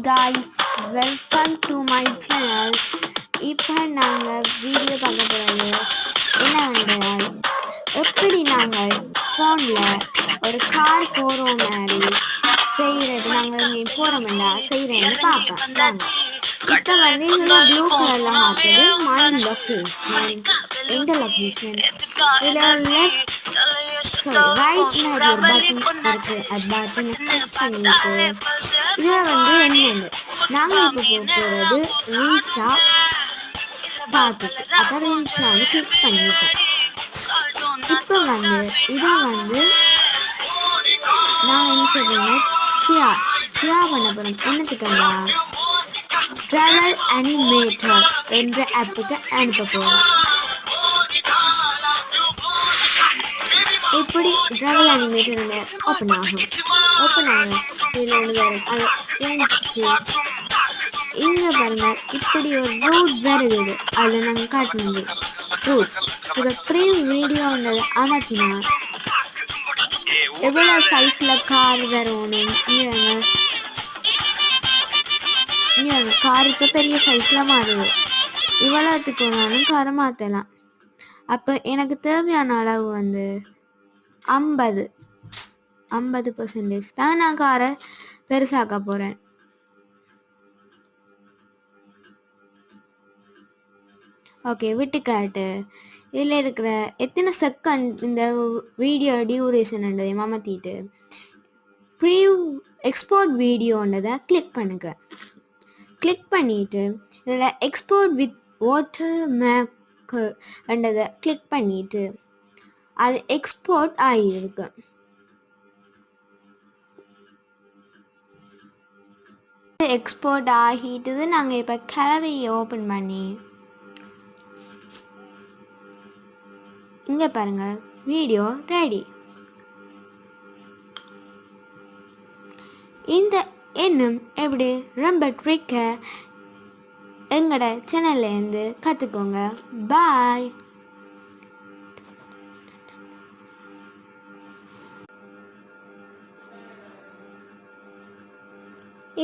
guys, welcome to my channel. இப்போ நாங்கள் video பார்க்க போகிறது என்னவென்றால் எப்படி நாங்கள் ஃபோனில் ஒரு கார் போகிற மாதிரி செய்கிறது நாங்கள் இங்கே போகிறோம்னா செய்கிறேன்னு பார்ப்போம். இப்போ வந்து இதில் ப்ளூ கலரில் மாற்றுது மை லொக்கேஷன், எங்கள் லொக்கேஷன். இதில் லெஃப்ட் ரைட் ஒரு பட்டன் இருக்குது, அது பட்டனை கிளிக் பண்ணிட்டு இதில் வந்து என்னென்னு நாங்கள் இப்போ போகிறது ரீச்சா பார்த்துட்டு அப்போ ரீச்சான்னு கிளிக் பண்ணிட்டோம். இப்போ வந்து இதை வந்து நாங்கள் என்ன சொல்கிறோம்னா சியா பண்ண போகிறோம். என்னத்துக்குன்னா ட்ராவல் அனிமேட்டர் என்ற ஆப்புக்கு அனுப்ப போகிறோம். இப்படி ட்ராவல் அனிமேட்டர் ஓப்பன் ஆகும். இதில் ஒன்று வரும், அது இங்கே பாருங்க, இப்படி ஒரு ரூட் வருது, அதில் நாங்கள் காட்டினது ரூட். இப்போ ப்ரீ வீடியோன்றதை அமர்த்தினா எவ்வளோ சைஸில் கார் வரணும். இங்கே கார் இப்போ பெரிய சைஸில் மாறுது. இவ்வளோத்துக்கு வேணாலும் காரை மாற்றலாம். அப்போ எனக்கு தேவையான அளவு வந்து 50% தான் நான் காரை பெருசாக்க போகிறேன். ஓகே, விட்டுக்காட்டு. இதில் இருக்கிற எத்தனை செகண்ட் இந்த வீடியோ டியூரேஷன்ன்றதை மாற்றிட்டு ப்ரீ எக்ஸ்போர்ட் வீடியோன்றதை கிளிக் பண்ணுங்க. கிளிக் பண்ணிவிட்டு இதில் எக்ஸ்போர்ட் வித் வாட்டர் மேக்ன்றதை கிளிக் பண்ணிவிட்டு அது எக்ஸ்போர்ட் ஆகியிருக்கு. எக்ஸ்போர்ட் ஆகிட்டது. நாங்கள் இப்போ கேலரியை ஓப்பன் பண்ணி இங்கே பாருங்கள், வீடியோ ரெடி. இந்த இன்னும் எப்படி ரொம்ப ட்ரிக்கை எங்களோட சேனல்லேருந்து கற்றுக்கோங்க. பாய்.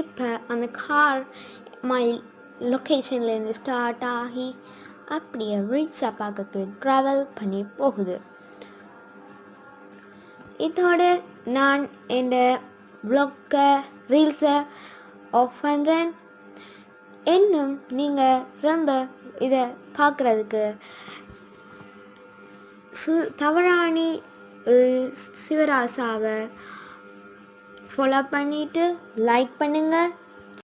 இப்போ அந்த கார் மை லொக்கேஷன்லேருந்து ஸ்டார்ட் ஆகி அப்படியே ரீச்சா பார்க்க ட்ராவல் பண்ணி போகுது. இதோட நான் இந்த வ்ளாகை ரீல்ஸை ஆஃப் பண்ணுறேன். இன்னும் நீங்கள் ரொம்ப இதை பார்க்குறதுக்கு தவறானி சிவராசாவை ஃபாலோ பண்ணிவிட்டு லைக் பண்ணுங்கள்,